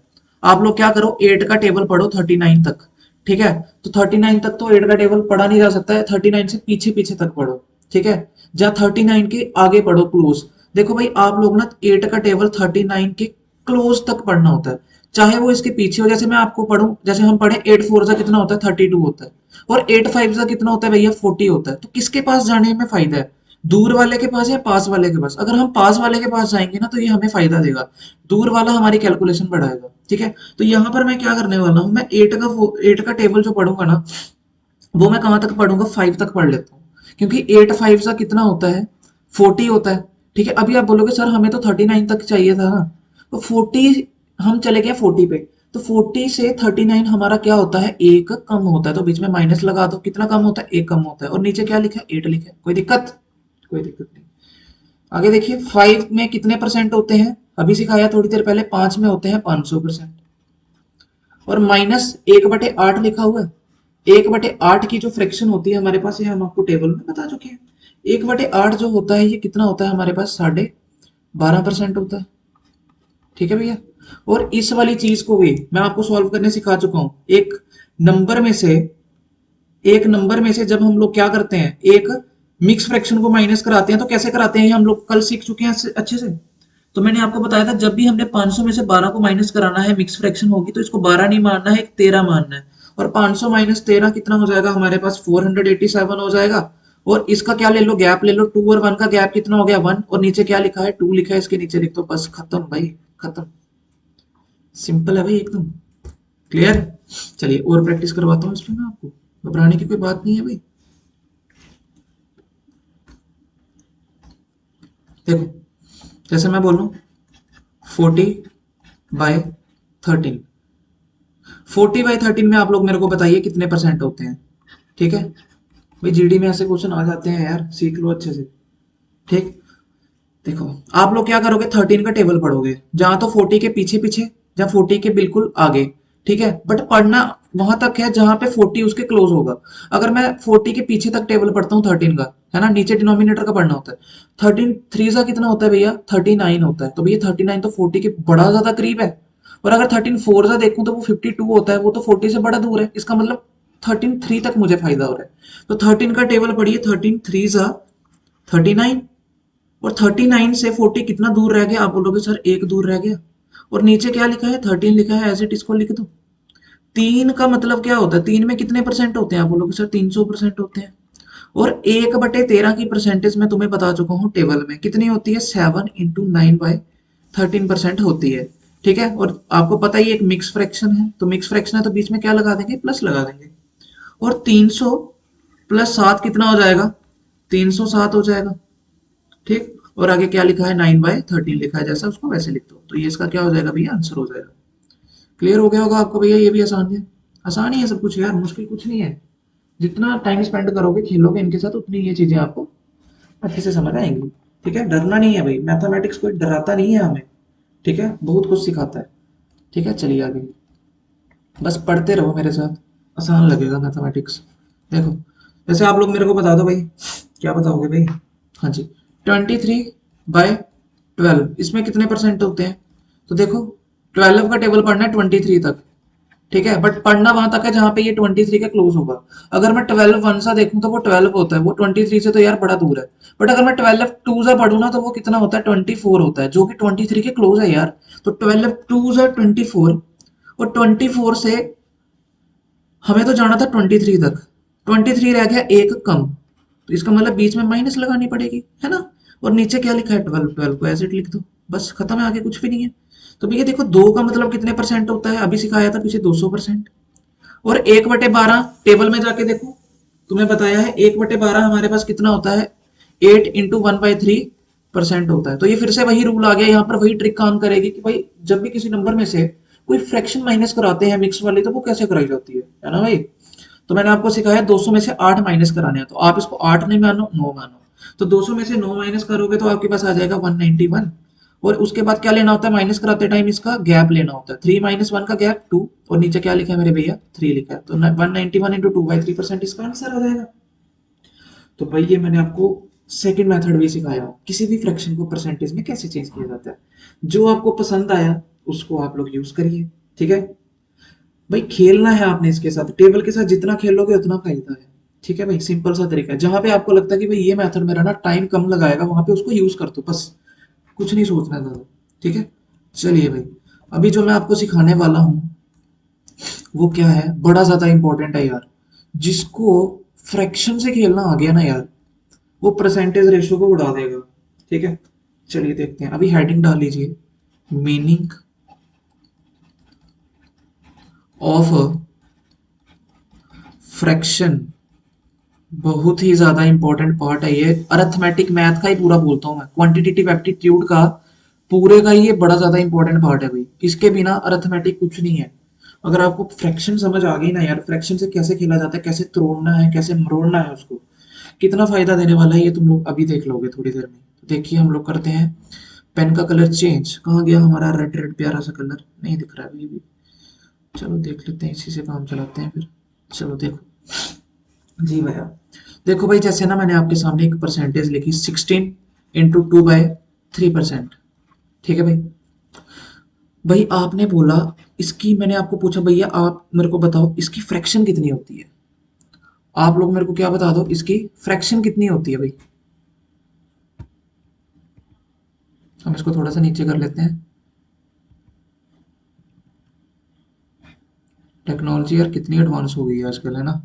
आप लोग क्या करो, 8 का टेबल पढ़ो 39 तक। ठीक है, तो 39 तक तो 8 का टेबल पढ़ा नहीं जा सकता है, 39 से पीछे पीछे तक पढ़ो। ठीक है, जहाँ 39 के आगे पढ़ो क्लोज। देखो भाई आप लोग ना 8 का टेबल 39 के क्लोज तक पढ़ना होता है, चाहे वो इसके पीछे हो। जैसे मैं आपको पढ़ूं, जैसे हम पढ़े 8 4 जा कितना होता है 32 होता है, और 8 5 जा कितना होता है भैया 40 होता है। तो किसके पास जाने में फायदा है, दूर वाले के पास या पास वाले के पास? अगर हम पास वाले के पास जाएंगे ना तो ये हमें फायदा देगा, दूर वाला हमारी कैलकुलेशन बढ़ाएगा। ठीक है, तो यहाँ पर मैं क्या करने वाला हूँ, मैं 8 का टेबल जो पढ़ूंगा ना वो मैं कहाँ तक पढ़ूंगा, 5 तक पढ़ लेता हूँ, क्योंकि 8 5 का कितना होता है 40 होता है। ठीक है, अभी आप बोलोगे सर हमें तो 39 तक चाहिए था ना, तो 40 हम चले गए 40 पे, तो 40 से 39 हमारा क्या होता है, एक कम होता है, तो बीच में माइनस लगा दो, कितना कम होता है, एक कम होता है। और नीचे क्या लिखा है, 8 लिखा है। कोई दिक्कत? कोई दिक्कत नहीं। आगे देखिए 5 में कितने परसेंट होते हैं, अभी सिखाया थोड़ी देर पहले, 5 में होते हैं 500%। और माइनस 1/8 लिखा हुआ है, 1/8 की जो फ्रैक्शन होती है हमारे पास, ये हम आपको टेबल में बता चुके हैं। 1/8 जो होता है ये कितना होता है हमारे पास, 12.5% होता है। ठीक है भैया, और इस वाली चीज को भी मैं आपको सॉल्व करने सिखा चुका हूं। नंबर में से एक नंबर में से जब हम लोग क्या करते हैं, एक मिक्स फ्रैक्शन को माइनस कराते हैं, तो कैसे कराते हैं ये हम लोग कल सीख चुके हैं अच्छे से। तो मैंने आपको बताया था जब भी हमने 500 में से 12 को माइनस कराना है, मिक्स फ्रैक्शन होगी तो इसको 12 नहीं मानना है, एक 13 मानना है। और 500 माइनस 13 कितना हो जाएगा हमारे पास, 487 हो जाएगा। और इसका क्या ले लो, गैप ले लो, 2 और 1 का गैप कितना हो गया, 1। और नीचे क्या लिखा है, 2 लिखा है, इसके नीचे लिख दो, बस खत्म भाई, खत्म। सिंपल है भाई एकदम। क्लियर? चलिए और प्रैक्टिस करवाता हूँ इसमें मैं आपको, घबराने की कोई बात नहीं है भाई। देखो जैसे मैं बोलूं 40/13, 40/13 में आप लोग मेरे को बताइए कितने परसेंट होते हैं। ठीक है भाई, जीडी में ऐसे क्वेश्चन आ जाते हैं यार, सीख लो अच्छे से। ठीक, देखो आप लोग क्या करोगे, 13 का टेबल पढ़ोगे, जहां तो 40 के पीछे पीछे, जहां 40 के बिल्कुल आगे। ठीक है, बट पढ़ना वहां तक है जहां पे 40 उसके क्लोज होगा। अगर मैं 40 के पीछे तक टेबल पढ़ता हूँ 13 का, है ना, नीचे डिनोमिनेटर का पढ़ना होता है। 13 3 का कितना होता है भैया, 39 होता है। तो भैया 39 तो 40 के बड़ा ज्यादा करीब है। और अगर 13 4 का देखूं तो वो 52 होता है, वो तो 40 से बड़ा दूर है। इसका मतलब 13 3 तक मुझे फायदा हो रहा है। तो 13 का टेबल पढ़िए, 13 3 39, और 39 से 40 कितना दूर रह गया, आप बोलोगे सर एक दूर रह गया। और नीचे क्या लिखा है, 13 लिखा है, एज इट इसको लिख दो। 3 का मतलब क्या होता है, 3 में कितने परसेंट होते हैं, आप बोलोगे सर 300% होते हैं। और 1/13 की परसेंटेज मैं तुम्हें बता चुका हूँ टेबल में कितनी होती है, 7 × 9/13% होती है। ठीक है, और आपको पता ही एक मिक्स फ्रैक्शन है, तो मिक्स फ्रैक्शन है तो बीच में क्या लगा देंगे, प्लस लगा देंगे। और 300 प्लस 7 कितना हो जाएगा, 307 हो जाएगा। ठीक, और आगे क्या लिखा है, 9/13 लिखा है, जैसा उसको वैसे लिख दो, तो ये इसका क्या हो जाएगा भैया, आंसर हो जाएगा। क्लियर हो गया होगा आपको भैया, ये भी आसान है। आसान ही है सब कुछ यार, मुश्किल कुछ नहीं है। जितना टाइम स्पेंड करोगे खेलोगे इनके साथ, उतनी ये चीजें आपको अच्छे से समझ आएंगी। ठीक है, डरना नहीं है भाई, मैथमेटिक्स कोई डराता नहीं है हमें। ठीक है, बहुत कुछ सिखाता है। ठीक है, चलिए आगे, बस पढ़ते रहो मेरे साथ, आसान लगेगा मैथमेटिक्स। देखो जैसे आप लोग मेरे को बता दो भाई, क्या बताओगे भाई, हाँ जी, 23/12 इसमें कितने परसेंट होते हैं। तो देखो 12 का टेबल पढ़ना है 23 तक। ठीक है, बट पढ़ना वहां तक है जहां पे ये 23 के क्लोज होगा। अगर मैं 12 वन सा देखूं तो वो 12 होता है, वो 23 से तो यार बड़ा दूर है। बट अगर मैं 12 टू सा पढ़ू ना तो वो कितना होता है, 24 होता है, जो कि 23 के क्लोज है यार। तो 12 टू सा 24, और 24 से हमें तो जाना था 23 तक, 23 रह गया एक कम, तो इसका मतलब बीच में माइनस लगानी पड़ेगी, है ना। और नीचे क्या लिखा है 12, 12 को एज इट लिख दो, बस खत्म है, आगे कुछ भी नहीं है। तो भैया देखो 2 का मतलब कितने परसेंट होता है, अभी सिखाया था पीछे 200%। और 1/12 टेबल में जाके देखो, तुम्हें बताया है 1/12 हमारे पास कितना होता है, 8 × 1/3% होता है। तो ये फिर से वही रूल आ गया, यहाँ पर वही ट्रिक काम करेगी कि भाई जब भी किसी नंबर में से कोई फ्रैक्शन माइनस कराते हैं मिक्स वाली, तो वो कैसे कराई जाती है ना भाई। तो मैंने आपको सिखाया 200 में से 8 माइनस कराने हैं, तो आप इसको 8 नहीं मानो, 9 मानो। तो 200 में से 9 माइनस करोगे तो आपके पास आ जाएगा 191। और उसके बाद क्या लेना होता है, माइनस कराते टाइम इसका गैप लेना होता है, 3 - 1 का गैप 2, और नीचे क्या लिखा है मेरे भैया, 3 लिखा है। तो 191 इंटू 2/3% इसका आंसर हो जाएगा। तो भाई ये मैंने आपको सेकंड मेथड भी सिखाया, किसी भी फ्रैक्शन को परसेंटेज में कैसे चेंज किया जाता है। जो आपको पसंद आया उसको आप लोग यूज करिए, ठीक है भाई। खेलना है आपने इसके साथ, टेबल के साथ जितना खेलोगे उतना फायदा है, ठीक है भाई। सिंपल सा तरीका है, जहां पे आपको लगता है कि भाई ये मेथड मेरा ना टाइम कम लगाएगा, वहां पे उसको यूज कर दो, बस कुछ नहीं सोचना ज्यादा, ठीक है। चलिए भाई, अभी जो मैं आपको सिखाने वाला हूँ वो क्या है, बड़ा ज्यादा इंपॉर्टेंट है यार। जिसको फ्रैक्शन से खेलना आ गया ना यार, वो परसेंटेज रेशो को उड़ा देगा, ठीक है। चलिए देखते हैं, अभी हेडिंग डाल लीजिए, मीनिंग ऑफ फ्रैक्शन। बहुत ही ज्यादा इंपॉर्टेंट पार्ट है ये, अरिथमेटिक मैथ का ही पूरा बोलता हूँ मैं, क्वांटिटेटिव एप्टीट्यूड का पूरे का ही ये बड़ा ज्यादा इंपॉर्टेंट पार्ट है भाई। इसके बिना अरिथमेटिक कुछ नहीं है। अगर आपको फ्रैक्शन समझ आ गई ना यार, फ्रैक्शन से कैसे खेला जाता है, कैसे तोड़ना है, कैसे मरोड़ना है उसको, कितना फायदा देने वाला है ये तुम लोग अभी देख लोगे थोड़ी देर में। तो देखिए हम लोग करते हैं, पेन का कलर चेंज, कहाँ गया हमारा रेड रेड प्यारा सा कलर, नहीं दिख रहा है अभी भी। चलो देख लेते हैं, इसी से काम चलाते हैं फिर। चलो देखो जी भैया, देखो भाई जैसे ना मैंने आपके सामने एक परसेंटेज लिखी, 16 × 2/3%, ठीक है भाई। भाई आपने बोला इसकी, मैंने आपको पूछा भैया आप मेरे को बताओ इसकी फ्रैक्शन कितनी होती है। आप लोग मेरे को क्या बता दो, इसकी फ्रैक्शन कितनी होती है भाई। हम इसको थोड़ा सा नीचे कर लेते हैं। टेक्नोलॉजी यार कितनी एडवांस हो गई है आजकल, है ना।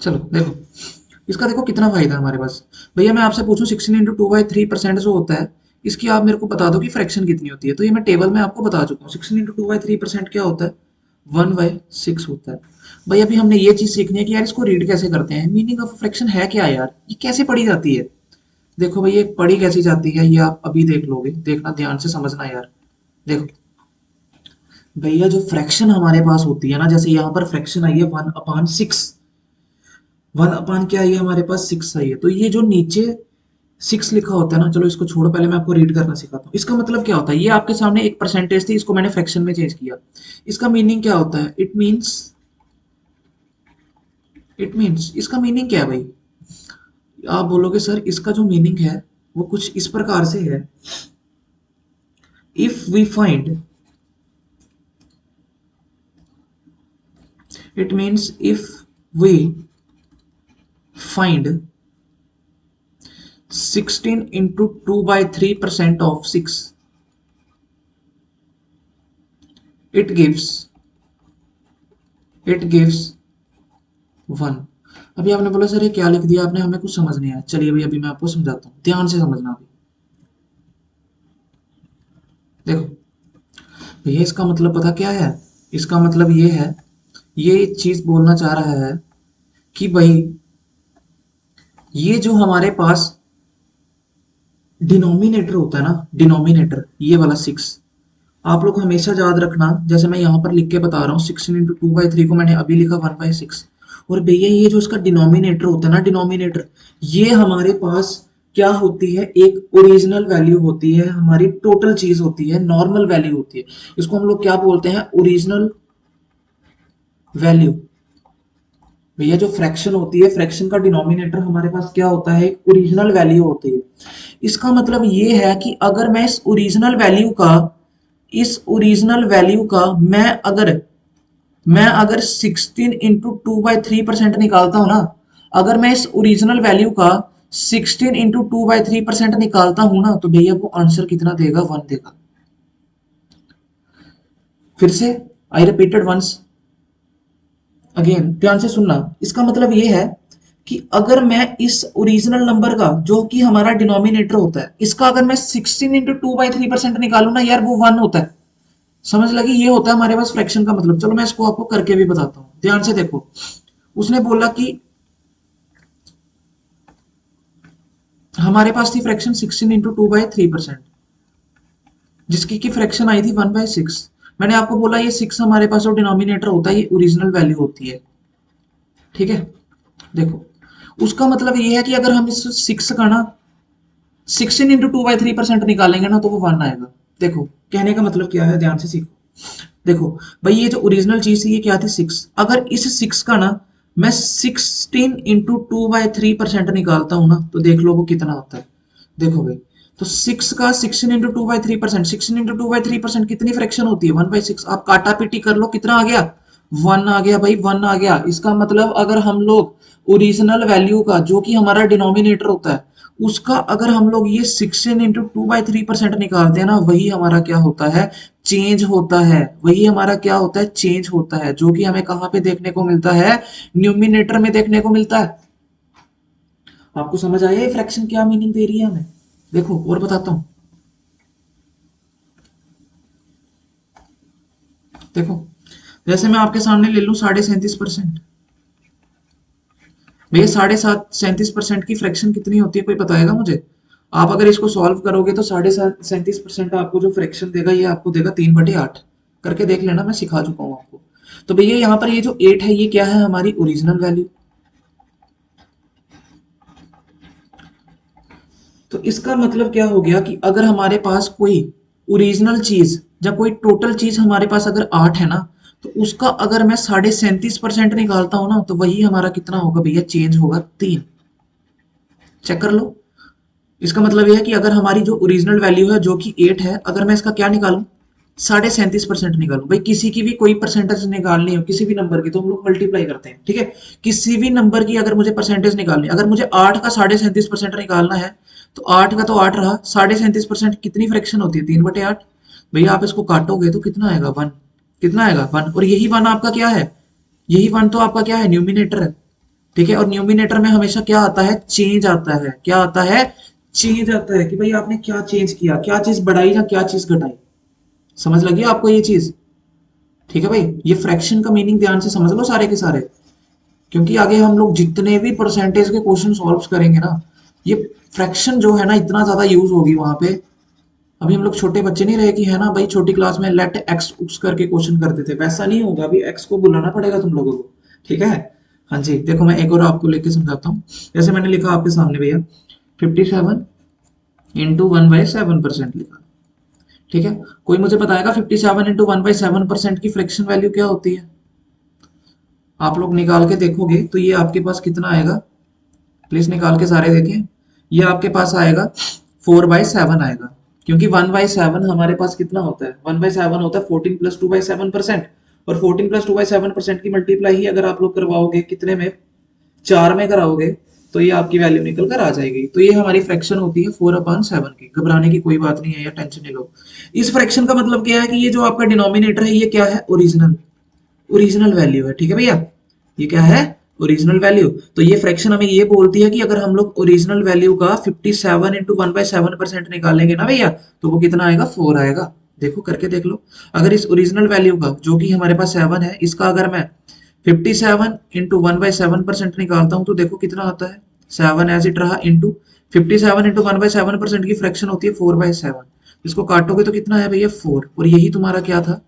चलो देखो, इसका देखो कितना फायदा है हमारे पास। भैया मैं आपसे पूछूं 16 × 2/3% जो होता है, इसकी आप मेरे को बता दो कि फ्रैक्शन कितनी होती है। तो ये मैं टेबल में आपको बता चुका हूँ, 16 × 2/3% क्या होता है, 1/6 होता है। भाई अभी हमने ये चीज सीखनी है कि यार इसको रीड कैसे करते हैं, मीनिंग ऑफ फ्रैक्शन है क्या यार, ये कैसे पढ़ी जाती है। देखो भाई ये पढ़ी कैसी जाती है ये आप अभी देख लोगे, देखना ध्यान से समझना यार। देखो भैया जो फ्रैक्शन हमारे पास होती है ना, जैसे यहाँ पर फ्रैक्शन आई है 1/6, 1 अपान क्या आई है हमारे पास, 6 आई है। तो ये जो नीचे 6 लिखा होता है ना, चलो इसको छोड़ो, पहले मैं आपको रीड करना सिखाता हूँ। इसका मतलब क्या होता है, ये आपके सामने एक परसेंटेज थी, इसको मैंने फ्रैक्शन में चेंज किया। इसका मीनिंग क्या होता है, इट मीन्स इसका मीनिंग क्या है भाई। आप बोलोगे सर इसका जो मीनिंग है वो कुछ इस प्रकार से है, if we find, it means if we find 16 × 2/3% of 6, it gives 1। अभी आपने बोला सर ये क्या लिख दिया आपने, हमें कुछ समझ नहीं आया। चलिए भाई अभी मैं आपको समझाता हूँ, ध्यान से समझना अभी। देखो भैया इसका मतलब पता क्या है, इसका मतलब ये है, ये चीज बोलना चाह रहा है कि भाई ये जो हमारे पास डिनोमिनेटर होता है ना, डिनोमिनेटर ये वाला 6, आप लोग हमेशा याद रखना, जैसे मैं यहाँ पर लिख के बता रहा हूँ 16 × 2/3 को मैंने अभी लिखा 1/6। और भैया ये जो इसका डिनोमिनेटर होता है ना, डिनोमिनेटर, ये हमारे पास क्या होती है, एक ओरिजिनल वैल्यू होती है, हमारी टोटल चीज होती है, नॉर्मल वैल्यू होती है। इसको हम लोग क्या बोलते हैं, ओरिजिनल वैल्यू। भैया जो फ्रैक्शन होती है, फ्रैक्शन का डिनोमिनेटर हमारे पास क्या होता है, एक ओरिजिनल वैल्यू होती है। इसका मतलब ये है कि अगर मैं इस ओरिजिनल वैल्यू का मैं अगर 16 × 2/3% निकालता हूं ना, अगर मैं इस ओरिजिनल वैल्यू का 16 × 2/3% निकालता हूं ना, तो भैया वो आंसर कितना देगा, 1 देगा। फिर से आई रिपीटेड वंस अगेन, ध्यान से सुनना। इसका मतलब ये है कि अगर मैं इस ओरिजिनल नंबर का जो कि हमारा डिनोमिनेटर होता है इसका अगर मैं 16 इंटू 2/3% निकालू ना यार, वो 1 होता है। समझ लगी? ये होता है हमारे पास फ्रैक्शन का मतलब। चलो मैं इसको आपको करके भी बताता हूँ, ध्यान से देखो। उसने बोला कि हमारे पास थी फ्रैक्शन 16 इंटू 2/3%, जिसकी की फ्रैक्शन आई थी 1/6। मैंने आपको बोला ये 6 हमारे पास जो डिनोमिनेटर होता है ये ओरिजिनल वैल्यू होती है, ठीक है। देखो उसका मतलब ये है कि अगर हम इस 6 का ना 16 इंटू 2/3% निकालेंगे ना तो वो 1 आएगा। देखो कहने का मतलब क्या है, ध्यान से सीखो। देखो भाई ये जो ओरिजिनल चीज थी ये क्या थी, 6। अगर इस 6 का ना मैं 16 इंटू 2/3% निकालता हूं ना तो देख लो वो कितना होता है। देखो भाई, तो 6 का 16 इंटू 2/3%, 16 इंटू 2/3% कितनी फ्रैक्शन होती है, 1/6। आप काटा पीटी कर लो, कितना आ गया, 1 आ गया भाई, 1 आ गया। इसका मतलब अगर हम लोग ओरिजिनल वैल्यू का जो कि हमारा डिनोमिनेटर होता है उसका अगर हम लोग ये 16 इंटू 2/3% निकालते हैं ना, वही हमारा क्या होता है, चेंज होता है। वही हमारा क्या होता है, चेंज होता है, जो कि हमें कहां पे देखने को मिलता है, न्यूमिनेटर में देखने को मिलता है। आपको समझ आया ये फ्रैक्शन क्या मीनिंग दे रही है हमें? देखो और बताता हूं। देखो जैसे मैं आपके सामने ले लूं 37.5%। भैया 37.5% की फ्रैक्शन कितनी होती है, कोई बताएगा मुझे? आप अगर इसको सॉल्व करोगे तो 37.5% आपको जो फ्रैक्शन देगा ये आपको देगा 3/8। करके देख लेना, मैं सिखा चुका हूं आपको। तो भैया यहाँ पर ये जो 8 है ये क्या है, हमारी ओरिजिनल वैल्यू। तो इसका मतलब क्या हो गया कि अगर हमारे पास कोई ओरिजिनल चीज या कोई टोटल चीज हमारे पास अगर 8 है ना, तो उसका अगर मैं 37.5% निकालता हूं ना तो वही हमारा कितना होगा भैया, चेंज होगा 3। चेक कर लो। इसका मतलब यह है कि अगर हमारी जो ओरिजिनल वैल्यू है जो कि 8 है, अगर मैं इसका क्या निकालूं, 37.5% निकालूं। भाई किसी की भी कोई परसेंटेज निकालनी हो किसी भी नंबर की तो हम लोग मल्टीप्लाई करते हैं, ठीक है। किसी भी नंबर की अगर मुझे परसेंटेज निकालनी, अगर मुझे 8 का 37.5% निकालना है तो 8 का तो 8 रहा, 37.5% कितनी फ्रैक्शन होती है, 3/8। भैया आप इसको काटोगे तो कितना आएगा, 1। कितना आएगा, 1। और यही 1 आपका क्या है, यही 1 तो आपका क्या है, न्यूमिनेटर है, ठीक है। और न्यूमिनेटर में हमेशा क्या आता है, चेंज आता है। क्या आता है, चेंज आता है। कि भाई आपने क्या चेंज किया, क्या चीज बढ़ाई या क्या चीज घटाई। समझ लगी आपको ये चीज? ठीक है भाई, ये फ्रैक्शन का मीनिंग ध्यान से समझ लो सारे के सारे। क्योंकि आगे हम लोग जितने भी परसेंटेज के क्वेश्चन सॉल्व करेंगे ना, ये फ्रैक्शन जो है ना इतना ज्यादा यूज होगी वहां पे। अभी हम लोग छोटे बच्चे नहीं रहे कि है ना भाई, छोटी क्लास में लेट एक्स उक्स करके क्वेश्चन करते थे, वैसा नहीं होगा। अभी एक्स को बुलाना पड़ेगा तुम लोगों को, ठीक है। हाँ जी, देखो मैं एक और आपको लेके समझाता हूँ। जैसे मैंने लिखा आपके सामने भैया 57 इंटू 1/7% लिखा, ठीक है। कोई मुझे बताएगा 57 इंटू 1/7% की फ्रैक्शन वैल्यू क्या होती है? आप लोग निकाल के देखोगे तो ये आपके पास कितना आएगा, प्लीज निकाल के सारे देखें। ये आपके पास आएगा 4/7 आएगा। क्योंकि 1/7 हमारे पास कितना होता है, 1/7 होता है 14 प्लस 2/7%। और 14 प्लस 2/7% की मल्टीप्लाई ही अगर आप लोग करवाओगे कितने में, 4 में कराओगे, तो ये आपकी वैल्यू निकल कर आ जाएगी। तो ये हमारी फ्रैक्शन होती है 4/7 की। घबराने की कोई बात नहीं है या टेंशन नहीं लो। इस फ्रैक्शन का मतलब क्या है कि ये जो आपका डिनोमिनेटर है ये क्या है, ओरिजिनल, ओरिजिनल वैल्यू है, ठीक है भैया। ये क्या है, ओरिजिनल वैल्यू। तो ये फ्रैक्शन हमें ये बोलती है कि अगर हम लोग ओरिजिनल वैल्यू का 57 इंटू 1/7% निकालेंगे ना भैया, तो वो कितना आएगा, 4 आएगा। देखो करके देख लो। अगर इस ओरिजिनल वैल्यू का जो कि हमारे पास 7 है, इसका अगर मैं 57 इंटू 1/7% निकालता हूं तो देखो कितना आता है, 7 एज इट रहा, इंटू 57 इंटू 1/7% की फ्रैक्शन होती है 4/7। इसको काटोगे तो कितना है भैया, 4। और यही तुम्हारा क्या था,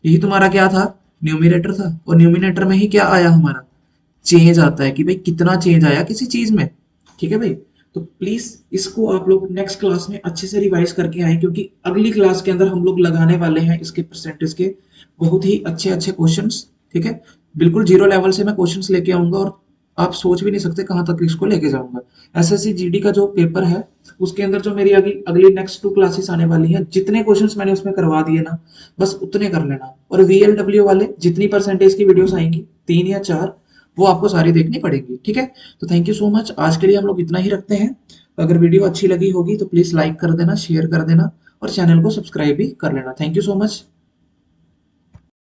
यही तुम्हारा क्या था, न्यूमिनेटर था। और न्यूमिनेटर में ही क्या आया हमारा, चेंज आता है कि भाई कितना चेंज आया किसी चीज में, ठीक है भाई। तो प्लीज इसको आप लोग नेक्स्ट क्लास में अच्छे से रिवाइज करके आए, क्योंकि अगली क्लास के अंदर हम लोग लगाने वाले हैं इसके परसेंटेज के बहुत ही अच्छे अच्छे क्वेश्चंस, ठीक है। बिल्कुल जीरो लेवल से मैं क्वेश्चंस लेके आऊंगा और आप सोच भी नहीं सकते कहां तक इसको लेके जाऊंगा। एसएससी जीडी का जो पेपर है उसके अंदर जो मेरी अगली अगली नेक्स्ट 2 क्लासेस आने वाली हैं, जितने क्वेश्चंस मैंने उसमें करवा दिए ना, बस उतने कर लेना। और वीएलडब्ल्यू वाले जितनी परसेंटेज की वीडियोस आएंगी, 3 या 4, वो आपको सारी देखनी पड़ेगी, ठीक है। तो थैंक यू सो मच, आज के लिए हम लोग इतना ही रखते हैं। अगर वीडियो अच्छी लगी होगी तो प्लीज लाइक कर देना, शेयर कर देना और चैनल को सब्सक्राइब भी कर लेना। Thank you so much.